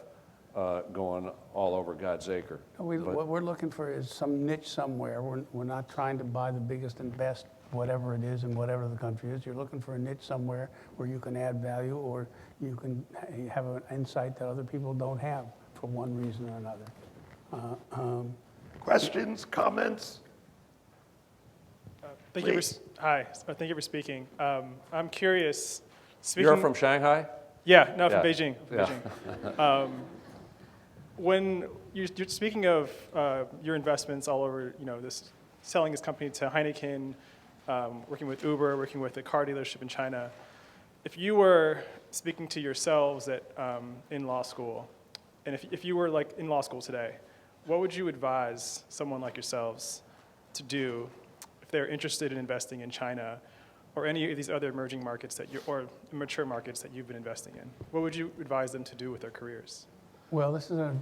going all over God's acre. What we're looking for is some niche somewhere. We're not trying to buy the biggest and best, whatever it is and whatever the country is. You're looking for a niche somewhere where you can add value or you can have an insight that other people don't have for one reason or another. Questions, comments? Thank you for speaking. I'm curious. You're from Shanghai? Yeah, no, from Yeah. Beijing. Yeah. When you're speaking of your investments all over, selling this company to Heineken, working with Uber, working with a car dealership in China, if you were speaking to yourselves in law school, and if you were like in law school today, what would you advise someone like yourselves to do if they're interested in investing in China or any of these other emerging markets or mature markets that you've been investing in? What would you advise them to do with their careers? Well, this is a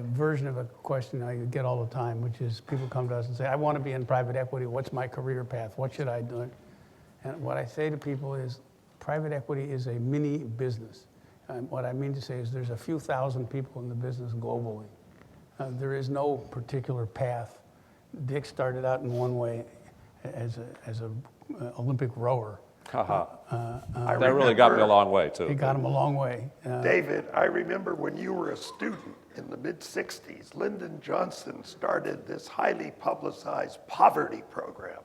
version of a question I get all the time, which is people come to us and say, I want to be in private equity. What's my career path? What should I do? And what I say to people is private equity is a mini business. And what I mean to say is there's a few thousand people in the business globally. There is no particular path. Dick started out in one way as an Olympic rower. That really got me a long way, too. It got him a long way. David, I remember when you were a student in the mid-'60s, Lyndon Johnson started this highly publicized poverty program.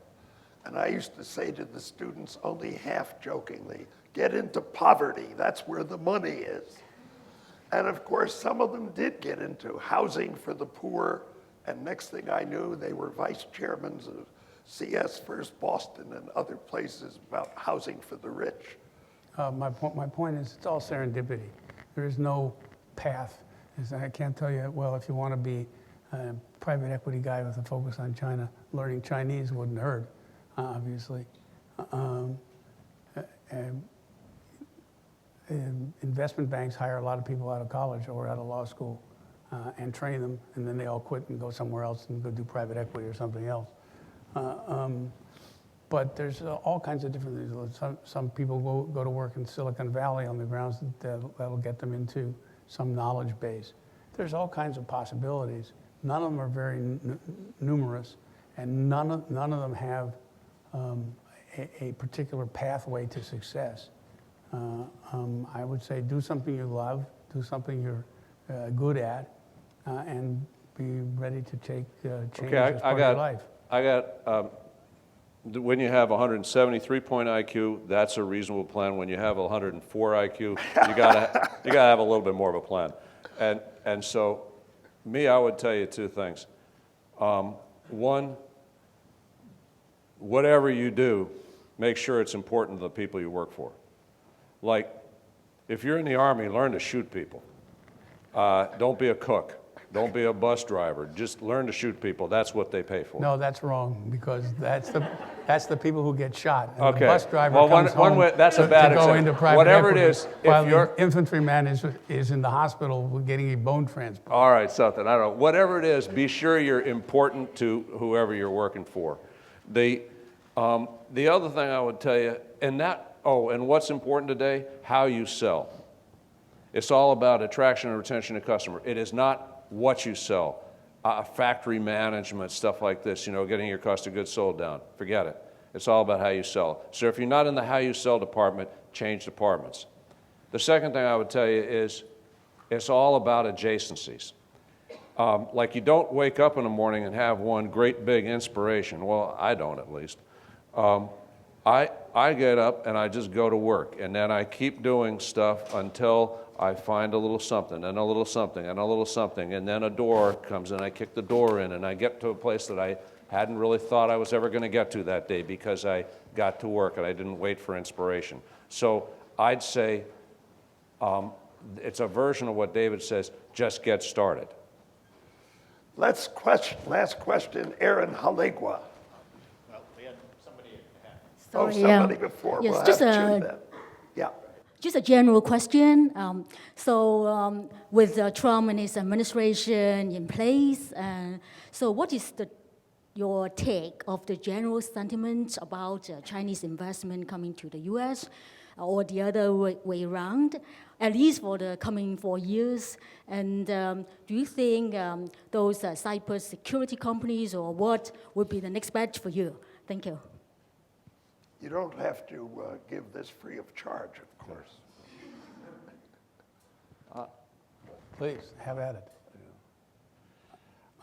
And I used to say to the students, only half jokingly, get into poverty, that's where the money is. And of course, some of them did get into housing for the poor, and next thing I knew, they were vice chairmen of CS First Boston and other places about housing for the rich. My point is it's all serendipity. There is no path. I can't tell you, well, if you want to be a private equity guy with a focus on China, learning Chinese wouldn't hurt, obviously. Investment banks hire a lot of people out of college or out of law school and train them, and then they all quit and go somewhere else and go do private equity or something else. But there's all kinds of different things. Some people go to work in Silicon Valley on the grounds that'll get them into some knowledge base. There's all kinds of possibilities. None of them are very numerous, and none of them have a particular pathway to success. I would say do something you love, do something you're good at, and be ready to take change as part of your life. I got, when you have 173-point IQ, that's a reasonable plan. When you have 104 IQ, you gotta have a little bit more of a plan. And so, I would tell you two things. One, whatever you do, make sure it's important to the people you work for. Like, if you're in the Army, learn to shoot people. Don't be a cook. Don't be a bus driver. Just learn to shoot people. That's what they pay for. No, that's wrong, because that's the people who get shot. And Okay. The bus driver Well, comes home that's a to bad go example. into private Whatever equity, it is, while if you're the infantryman is in the hospital getting a bone transplant. all right, something. I don't know. Whatever it is, be sure you're important to whoever you're working for. The other thing I would tell you, and what's important today, how you sell. It's all about attraction and retention of customer. It is not what you sell. Factory management, stuff like this, getting your cost of goods sold down. Forget it. It's all about how you sell. So if you're not in the how you sell department, change departments. The second thing I would tell you is it's all about adjacencies. Like you don't wake up in the morning and have one great big inspiration. Well, I don't, at least. I get up and I just go to work, and then I keep doing stuff until I find a little something and a little something and a little something, and then a door comes and I kick the door in and I get to a place that I hadn't really thought I was ever going to get to that day because I got to work and I didn't wait for inspiration. So I'd say it's a version of what David says, just get started. Last question, Aaron Haligwa. Well, we had somebody Oh, Sorry, somebody before. yes, We'll just have a- two then. Yeah. Just a general question. With Trump and his administration in place, so what is your take of the general sentiment about Chinese investment coming to the U.S. or the other way around, at least for the coming 4 years? And do you think those cybersecurity companies or what would be the next batch for you? Thank you. You don't have to give this free of charge, of course. Please, have at it.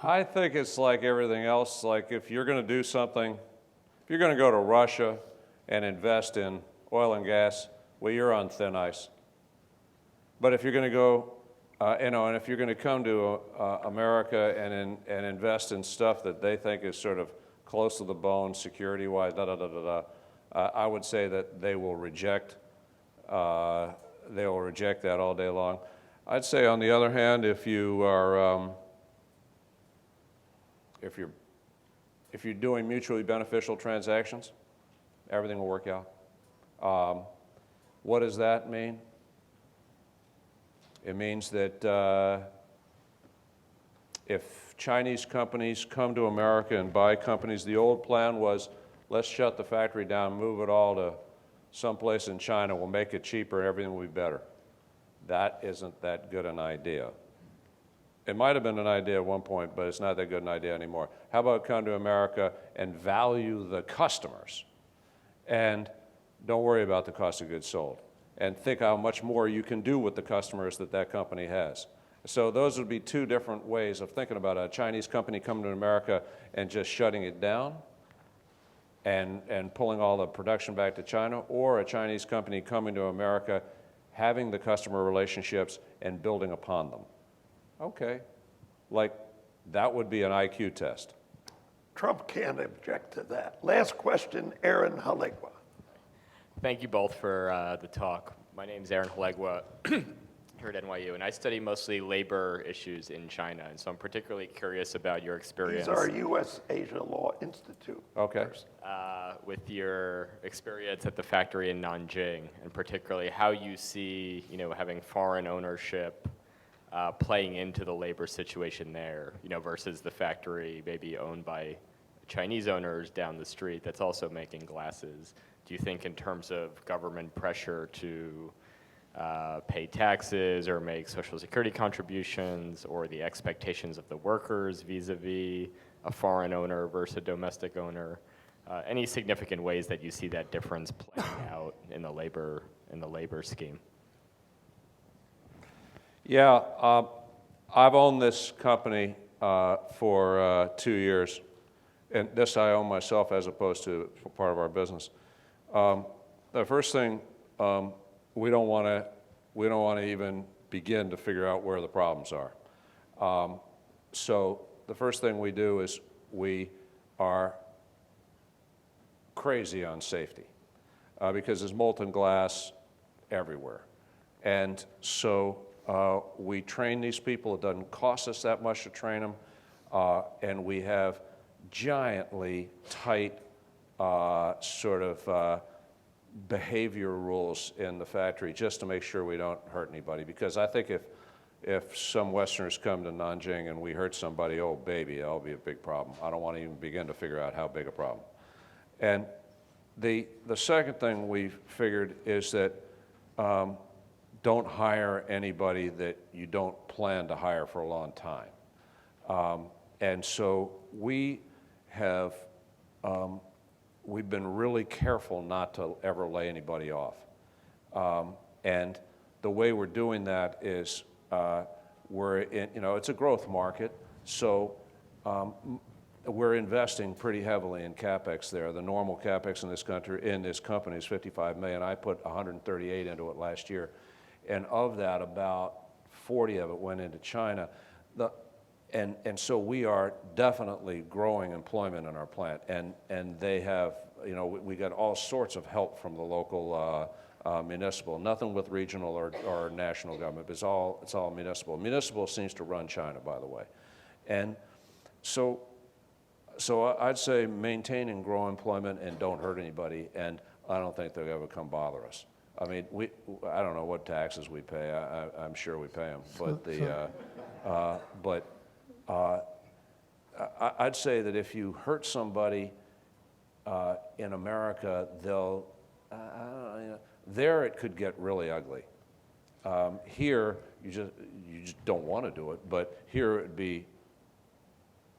I think it's like everything else. Like if you're going to do something, if you're going to go to Russia and invest in oil and gas, well, you're on thin ice. But if you're going to go, and if you're going to come to America and invest in stuff that they think is sort of close to the bone, security-wise, I would say that they will reject that all day long. I'd say, on the other hand, if you're doing mutually beneficial transactions, Everything will work out. What does that mean? It means that if Chinese companies come to America and buy companies, the old plan was, let's shut the factory down, move it all to someplace in China, we'll make it cheaper, everything will be better. That isn't that good an idea. It might have been an idea at one point, but it's not that good an idea anymore. How about come to America and value the customers and don't worry about the cost of goods sold and think how much more you can do with the customers that that company has. So those would be two different ways of thinking about a Chinese company coming to America and just shutting it down and pulling all the production back to China, or a Chinese company coming to America, having the customer relationships and building upon them. Okay, like that would be an IQ test. Trump can't object to that. Last question, Aaron Halegua. Thank you both for the talk. My name is Aaron Halegua here at NYU, and I study mostly labor issues in China, and so I'm particularly curious about your experience. He's our U.S. Asia Law Institute. Okay. With your experience at the factory in Nanjing, and particularly how you see, having foreign ownership playing into the labor situation there, versus the factory maybe owned by Chinese owners down the street that's also making glasses. Do you think in terms of government pressure to pay taxes or make Social Security contributions, or the expectations of the workers vis-a-vis a foreign owner versus a domestic owner, any significant ways that you see that difference playing out in the labor scheme? Yeah, I've owned this company for 2 years, and this I own myself as opposed to part of our business. The first thing, we don't want to even begin to figure out where the problems are. So the first thing we do is we are crazy on safety because there's molten glass everywhere, and so we train these people. It doesn't cost us that much to train them, and we have giantly tight behavior rules in the factory just to make sure we don't hurt anybody. Because I think if some Westerners come to Nanjing and we hurt somebody, oh baby, that'll be a big problem. I don't want to even begin to figure out how big a problem. And the second thing we've figured is that don't hire anybody that you don't plan to hire for a long time. And so we have we've been really careful not to ever lay anybody off. And the way we're doing that is we're in, it's a growth market, so we're investing pretty heavily in CapEx there. The normal CapEx in this company is $55 million. I put 138 into it last year. And of that, about 40 of it went into China. And so we are definitely growing employment in our plant. And they have, we got all sorts of help from the local municipal, nothing with regional or national government, but it's all municipal. Municipal seems to run China, by the way. And so I'd say maintain and grow employment and don't hurt anybody, and I don't think they'll ever come bother us. I mean, I don't know what taxes we pay. I'm sure we pay them, but I'd say that if you hurt somebody in America, there it could get really ugly. Here, you just don't want to do it, but here it'd be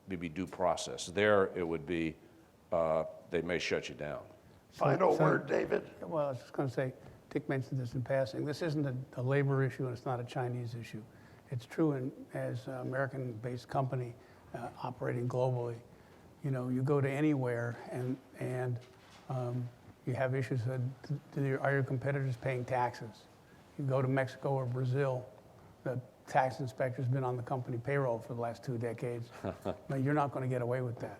due process. There it would be, they may shut you down. Final word, David. Well, I was just going to say, Dick mentioned this in passing. This isn't a labor issue, and it's not a Chinese issue. It's true as an American-based company operating globally. You go to anywhere, and you have issues. Are your competitors paying taxes? You go to Mexico or Brazil, the tax inspector's been on the company payroll for the last 2 decades. No, you're not going to get away with that.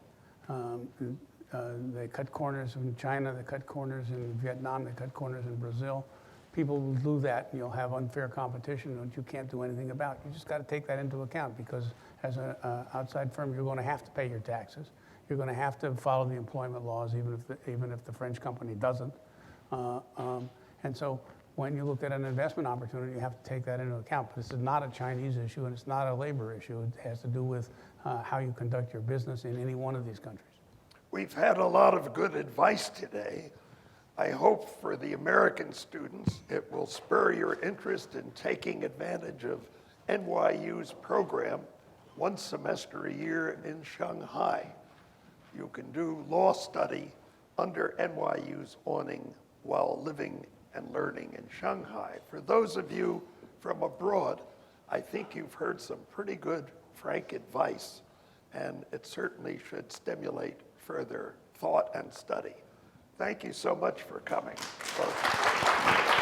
They cut corners in China, they cut corners in Vietnam, they cut corners in Brazil. People will do that, and you'll have unfair competition that you can't do anything about. You just got to take that into account, because as an outside firm, you're going to have to pay your taxes. You're going to have to follow the employment laws, even if the French company doesn't. And so when you look at an investment opportunity, you have to take that into account. But this is not a Chinese issue, and it's not a labor issue. It has to do with how you conduct your business in any one of these countries. We've had a lot of good advice today. I hope for the American students it will spur your interest in taking advantage of NYU's program, 1 semester a year in Shanghai. You can do law study under NYU's awning while living and learning in Shanghai. For those of you from abroad, I think you've heard some pretty good, frank advice, and it certainly should stimulate further thought and study. Thank you so much for coming, both.